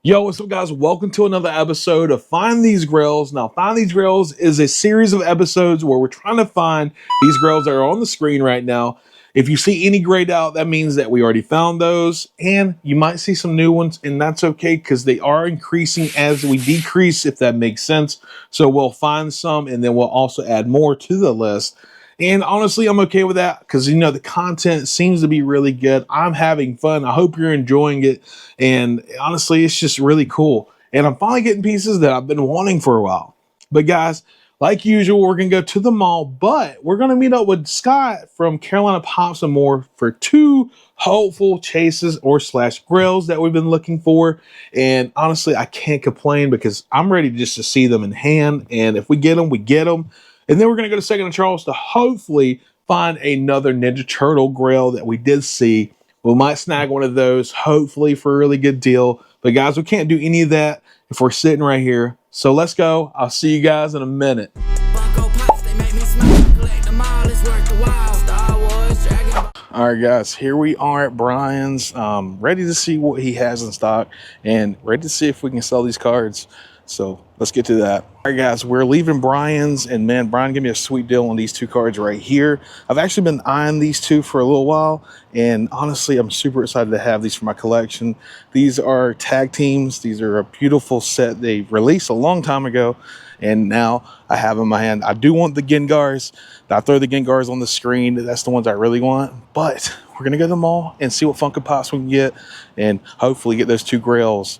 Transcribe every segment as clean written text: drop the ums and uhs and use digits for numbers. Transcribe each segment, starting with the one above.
Yo, what's up, guys? Welcome to another episode of Find These Grails. Now, Find These Grails is a series of episodes where we're trying to find these grails that are on the screen right now. If you see any grayed out, that means that we already found those, and you might see some new ones, and that's okay because they are increasing as we decrease, if that makes sense. So we'll find some, and then we'll also add more to the list. And honestly, I'm okay with that because, you know, the content seems to be really good. I'm having fun. I hope you're enjoying it. And honestly, it's just really cool. And I'm finally getting pieces that I've been wanting for a while. But guys, like usual, we're going to go to the mall, but we're going to meet up with Scott from Carolina Pops and More for two hopeful chases or slash grails that we've been looking for. And honestly, I can't complain because I'm ready just to see them in hand. And if we get them, we get them. And then we're going to go to Second and Charles to hopefully find another Ninja Turtle grail that we did see. We might snag one of those, hopefully for a really good deal. But guys, we can't do any of that if we're sitting right here. So let's go. I'll see you guys in a minute. Funko Pops, they make me smile. Collect them all, it's worth the while. Star Wars, Dragon. All right, guys, here we are at Brian's, ready to see what he has in stock and ready to see if we can sell these cards. So let's get to that. All right, guys, we're leaving Brian's, and man, Brian gave me a sweet deal on these two cards right here. I've actually been eyeing these two for a little while, and honestly, I'm super excited to have these for my collection. These are tag teams. These are a beautiful set they released a long time ago, and now I have in my hand. I do want the Gengars. I throw the Gengars on the screen. That's the ones I really want, but we're gonna go to the mall and see what Funko Pops we can get, and hopefully get those two grails.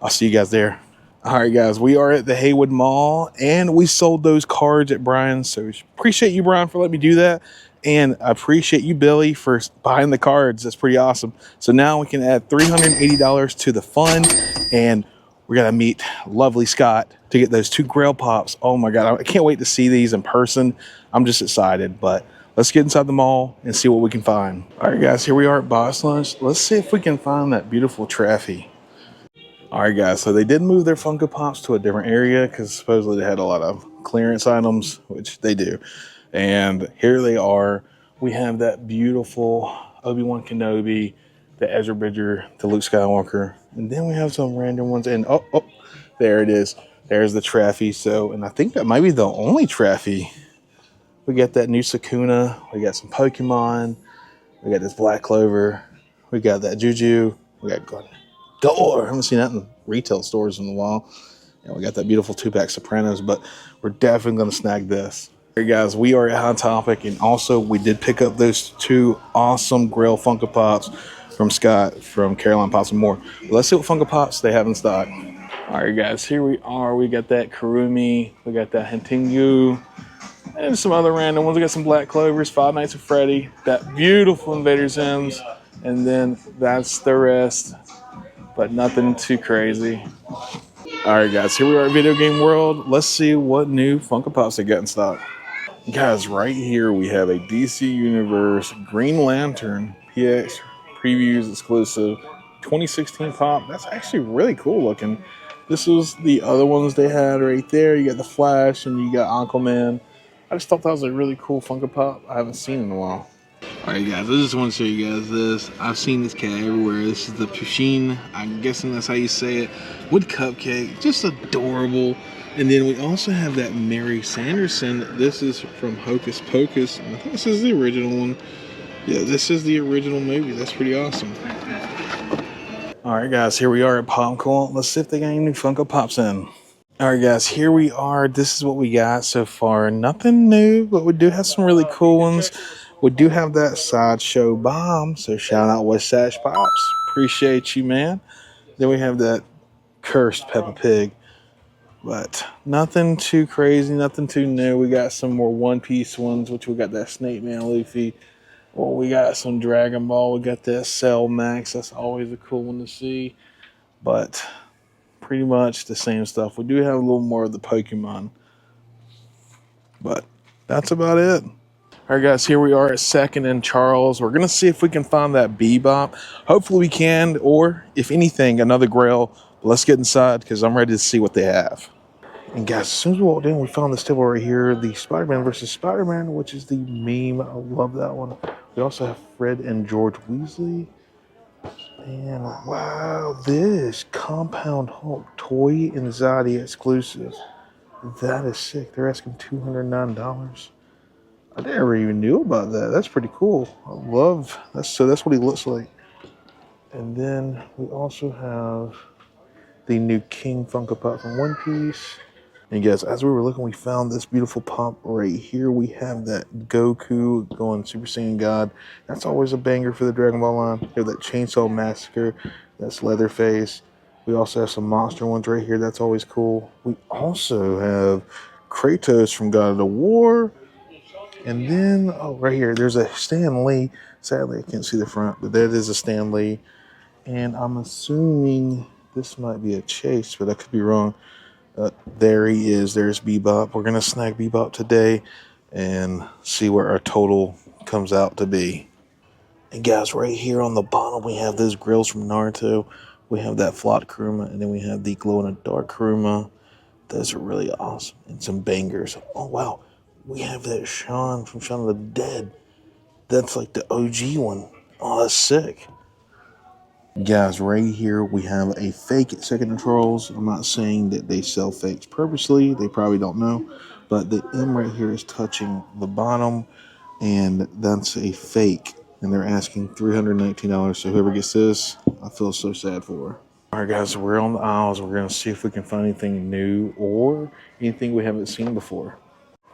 I'll see you guys there. All right, guys, we are at the Haywood Mall, and we sold those cards at Brian's. So appreciate you, Brian, for letting me do that. And I appreciate you, Billy, for buying the cards. That's pretty awesome. So now we can add $380 to the fund, and we're going to meet lovely Scott to get those two Grail Pops. Oh, my God. I can't wait to see these in person. I'm just excited. But let's get inside the mall and see what we can find. All right, guys, here we are at Boss Lunch. Let's see if we can find that beautiful Traffy. All right, guys, so they did move their Funko Pops to a different area because supposedly they had a lot of clearance items, which they do. And here they are. We have that beautiful Obi-Wan Kenobi, the Ezra Bridger, the Luke Skywalker. And then we have some random ones. And oh, there it is. There's the Traffy. So, and I think that might be the only Traffy. We got that new Sakuna. We got some Pokemon. We got this Black Clover. We got that Juju. We got Galore. I haven't seen that in retail stores in a while. And we got that beautiful 2-pack Sopranos, but we're definitely going to snag this. All right, guys, we are at Hot Topic, and also we did pick up those two awesome Grail Funko Pops from Scott from Carolina Pops and More. But let's see what Funko Pops they have in stock. All right, guys, here we are. We got that Kurumi, we got that Hentingu, and some other random ones. We got some Black Clovers, Five Nights at Freddy, that beautiful Invader Zims, and then that's the rest. But nothing too crazy. All right, guys, here we are at Video Game World. Let's see what new Funko Pops they got in stock. Guys, right here we have a DC Universe Green Lantern PX Previews exclusive 2016 pop. That's actually really cool looking. This was the other ones they had right there. You got the Flash and you got Aquaman. I just thought that was a really cool Funko Pop I haven't seen in a while. Alright, guys, I just want to show you guys this. I've seen this cat everywhere. This is the Pusheen, I'm guessing that's how you say it, with Cupcake. Just adorable. And then we also have that Mary Sanderson. This is from Hocus Pocus. And I think this is the original one. Yeah, this is the original movie. That's pretty awesome. Alright, guys, here we are at Popcorn. Let's see if they got any new Funko Pops in. Alright, guys, here we are. This is what we got so far. Nothing new, but we do have some really cool ones. We do have that Sideshow Bomb, so shout out West Sash Pops. Appreciate you, man. Then we have that Cursed Peppa Pig. But nothing too crazy, nothing too new. We got some more One Piece ones, which we got that Snake Man Luffy. Well, we got some Dragon Ball. We got that Cell Max. That's always a cool one to see. But pretty much the same stuff. We do have a little more of the Pokemon. But that's about it. All right, guys, here we are at Second and Charles. We're going to see if we can find that Bebop. Hopefully we can, or if anything, another Grail. But let's get inside because I'm ready to see what they have. And guys, as soon as we walked in, we found this table right here, the Spider-Man versus Spider-Man, which is the meme. I love that one. We also have Fred and George Weasley. And wow, this Compound Hulk Toy Anxiety exclusive. That is sick. They're asking $209. I never even knew about that. That's pretty cool. I love that. So that's what he looks like. And then we also have the new King Funko Pop from One Piece. And guys, as we were looking, we found this beautiful pop right here. We have that Goku going Super Saiyan God. That's always a banger for the Dragon Ball line. We have that Chainsaw Massacre. That's Leatherface. We also have some monster ones right here. That's always cool. We also have Kratos from God of the War. And then, oh, right here, there's a Stan Lee. Sadly, I can't see the front, but that is a Stan Lee. And I'm assuming this might be a Chase, but I could be wrong. There he is. There's Bebop. We're going to snag Bebop today and see where our total comes out to be. And guys, right here on the bottom, we have those grills from Naruto. We have that Flot Kuruma, and then we have the glow-in-the-dark Kuruma. Those are really awesome. And some bangers. Oh, wow. We have that Shawn from Shaun of the Dead. That's like the OG one. Oh, that's sick. Guys, right here we have a fake Second Controls. I'm not saying that they sell fakes purposely. They probably don't know. But the M right here is touching the bottom. And that's a fake. And they're asking $319. So whoever gets this, I feel so sad for. Alright guys, so we're on the aisles. We're going to see if we can find anything new or anything we haven't seen before.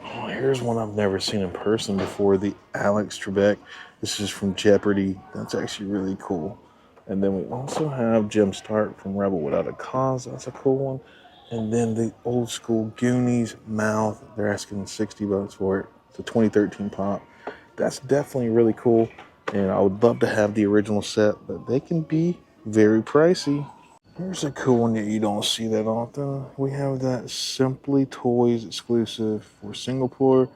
Oh, here's one I've never seen in person before. The Alex Trebek. This is from Jeopardy. That's actually really cool. And then we also have Jim Stark from Rebel Without a Cause. That's a cool one. And then the old school Goonies Mouth. They're asking $60 for it. It's a 2013 pop. That's definitely really cool. And I would love to have the original set, but they can be very pricey. Here's a cool one that you don't see that often. We have that Simply Toys exclusive for Singapore.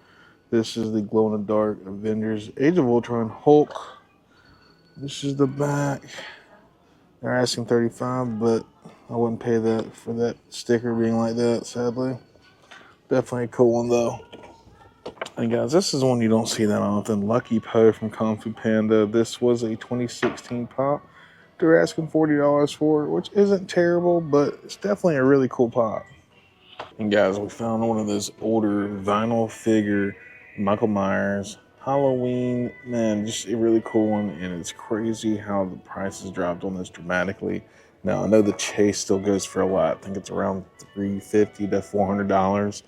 This is the glow-in-the-dark Avengers Age of Ultron Hulk. This is the back. They're asking $35, but I wouldn't pay that for that sticker being like that, sadly. Definitely a cool one, though. And guys, this is one you don't see that often. Lucky Poe from Kung Fu Panda. This was a 2016 pop. They're asking $40 for it, which isn't terrible, but it's definitely a really cool pop. And guys, we found one of those older vinyl figure Michael Myers Halloween. Man, just a really cool one, and it's crazy how the prices dropped on this dramatically. Now, I know the Chase still goes for a lot. I think it's around $350 to $400,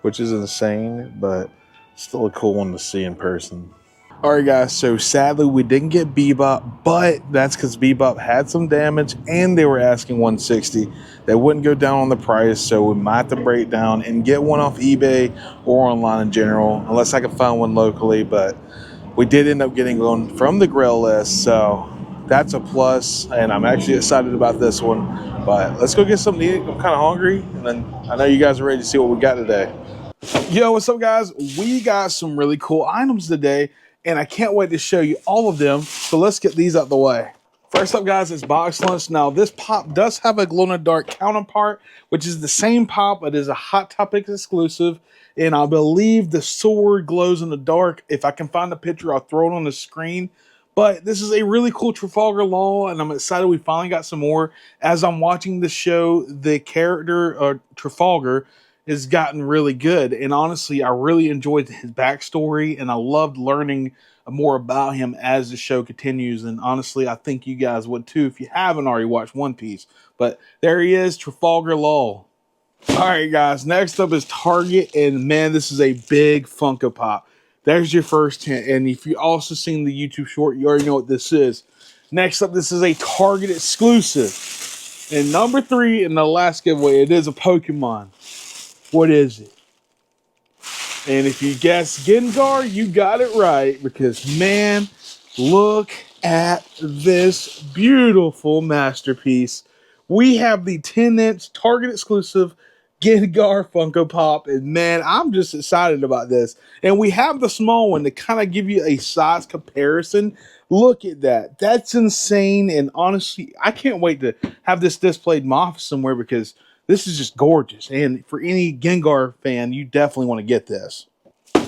which is insane, but still a cool one to see in person. All right, guys, so sadly we didn't get Bebop, but that's because Bebop had some damage and they were asking $160. They wouldn't go down on the price, so we might have to break down and get one off eBay or online in general, unless I can find one locally. But we did end up getting one from the Grail list, so that's a plus, and I'm actually excited about this one. But let's go get something to eat. I'm kind of hungry, and then I know you guys are ready to see what we got today. Yo, what's up, guys? We got some really cool items today, and I can't wait to show you all of them. So let's get these out the way. First up, guys, is Box Lunch. Now, this pop does have a glow-in-the-dark counterpart, which is the same pop. It is a Hot Topic exclusive, and I believe the sword glows in the dark. If I can find the picture, I'll throw it on the screen. But this is a really cool Trafalgar Law, and I'm excited we finally got some more. As I'm watching the show, the character, Trafalgar, has gotten really good. And honestly, I really enjoyed his backstory, and I loved learning more about him as the show continues. And honestly, I think you guys would too if you haven't already watched One Piece. But there he is, Trafalgar Law. All right, guys, next up is Target. And man, this is a big Funko Pop. There's your first hint. And if you also seen the YouTube short, you already know what this is. Next up, this is a Target exclusive. And number 3 in the last giveaway, it is a Pokemon. What is it? And if you guess Gengar, you got it right, because man, look at this beautiful masterpiece. We have the 10-inch Target exclusive Gengar Funko Pop, and man, I'm just excited about this. And we have the small one to kind of give you a size comparison. Look at that. That's insane. And honestly, I can't wait to have this displayed in my office somewhere, because this is just gorgeous. And for any Gengar fan, you definitely want to get this.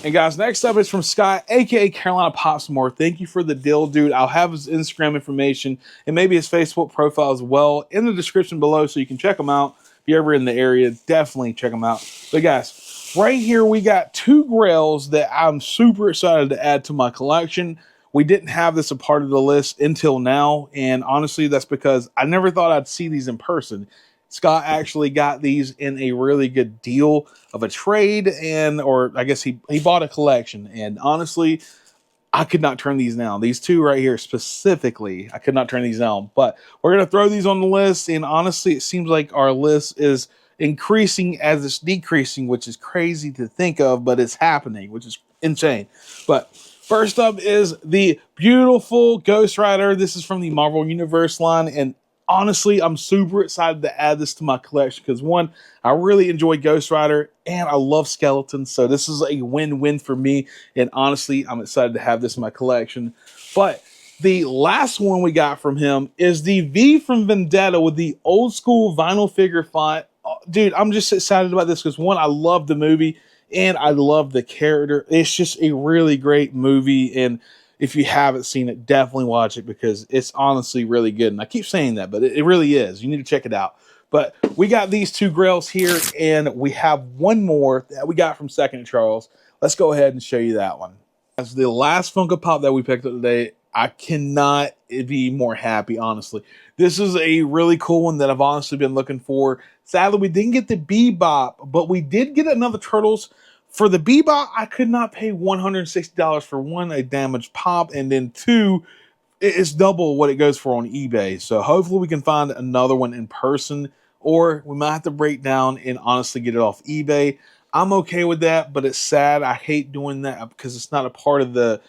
And guys, next up is from Scott, aka Carolina Pops More. Thank you for the deal, dude. I'll have his Instagram information and maybe his Facebook profile as well in the description below so you can check him out. If you're ever in the area, definitely check him out. But guys, right here we got 2 Grails that I'm super excited to add to my collection. We didn't have this a part of the list until now, and honestly, that's because I never thought I'd see these in person. Scott actually got these in a really good deal of a trade, or I guess he bought a collection. And honestly, I could not turn these down. These 2 right here specifically, I could not turn these down. But we're going to throw these on the list, and honestly, it seems like our list is increasing as it's decreasing, which is crazy to think of, but it's happening, which is insane. But first up is the beautiful Ghost Rider. This is from the Marvel Universe line, and honestly, I'm super excited to add this to my collection because, one, I really enjoy Ghost Rider and I love skeletons, so this is a win-win for me, and honestly, I'm excited to have this in my collection. But the last one we got from him is the V from Vendetta with the old school vinyl figure font. Dude, I'm just excited about this because, one, I love the movie and I love the character. It's just a really great movie, and if you haven't seen it, definitely watch it because it's honestly really good. And I keep saying that, but it really is. You need to check it out. But we got these 2 Grails here, and we have one more that we got from Second Charles. Let's go ahead and show you that one. As the last Funko Pop that we picked up today, I cannot be more happy, honestly. This is a really cool one that I've honestly been looking for. Sadly, we didn't get the Bebop, but we did get another Turtles. For the Bebop, I could not pay $160 for, 1, a damaged pop, and then 2, it's double what it goes for on eBay. So hopefully we can find another one in person, or we might have to break down and honestly get it off eBay. I'm okay with that, but it's sad. I hate doing that because it's not a part of the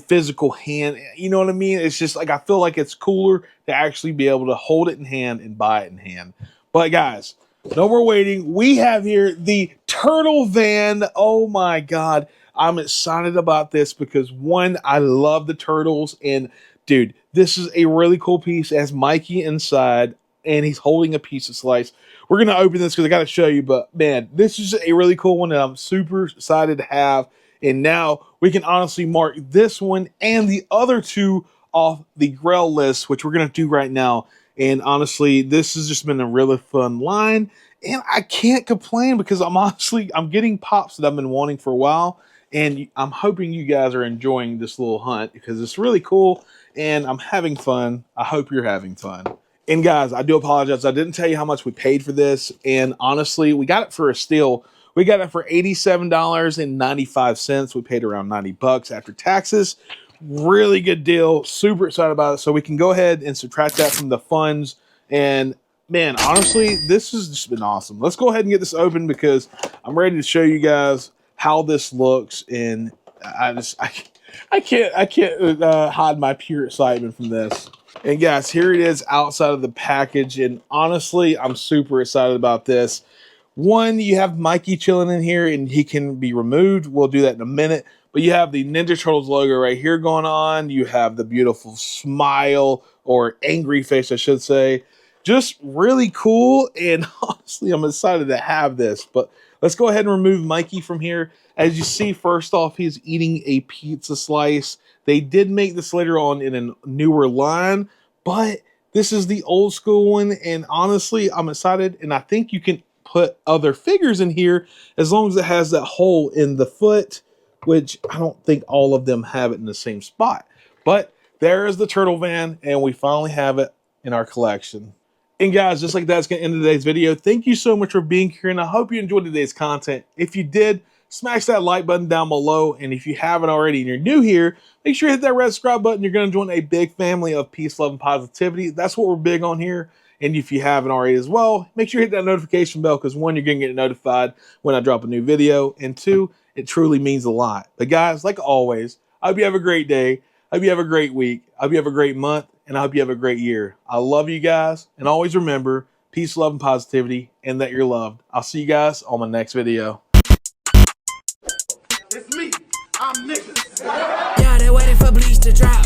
physical hand. You know what I mean? It's just like I feel like it's cooler to actually be able to hold it in hand and buy it in hand. But guys, no more waiting. We have here the Turtle Van. Oh my God. I'm excited about this because, one, I love the Turtles. And dude, this is a really cool piece. It has Mikey inside and he's holding a piece of slice. We're going to open this because I got to show you. But man, this is a really cool one that I'm super excited to have. And now we can honestly mark this one and the other 2 off the Grail list, which we're going to do right now. And honestly, this has just been a really fun line. And I can't complain because I'm getting pops that I've been wanting for a while. And I'm hoping you guys are enjoying this little hunt because it's really cool. And I'm having fun. I hope you're having fun. And guys, I do apologize. I didn't tell you how much we paid for this. And honestly, we got it for a steal. We got it for $87.95. We paid around $90 after taxes. Really good deal. Super excited about it. So we can go ahead and subtract that from the funds. And man, honestly, this has just been awesome. Let's go ahead and get this open because I'm ready to show you guys how this looks. And I can't hide my pure excitement from this. And guys, here it is outside of the package. And honestly, I'm super excited about this. One, you have Mikey chilling in here and he can be removed. We'll do that in a minute. But you have the Ninja Turtles logo right here going on. You have the beautiful smile, or angry face, I should say. Just really cool. And honestly, I'm excited to have this. But let's go ahead and remove Mikey from here. As you see, first off, he's eating a pizza slice. They did make this later on in a newer line, but this is the old school one. And honestly, I'm excited. And I think you can put other figures in here as long as it has that hole in the foot, which I don't think all of them have it in the same spot. But there is the Turtle Van, and we finally have it in our collection. And guys, just like that's going to end today's video. Thank you so much for being here, and I hope you enjoyed today's content. If you did, smash that like button down below. And if you haven't already and you're new here, make sure you hit that red subscribe button. You're going to join a big family of peace, love, and positivity. That's what we're big on here. And if you haven't already as well, make sure you hit that notification bell because, one, you're going to get notified when I drop a new video. And two, it truly means a lot. But guys, like always, I hope you have a great day. I hope you have a great week. I hope you have a great month. And I hope you have a great year. I love you guys. And always remember, peace, love, and positivity, and that you're loved. I'll see you guys on my next video. It's me. I'm niggas. Yeah, they waiting for Bleach to drop.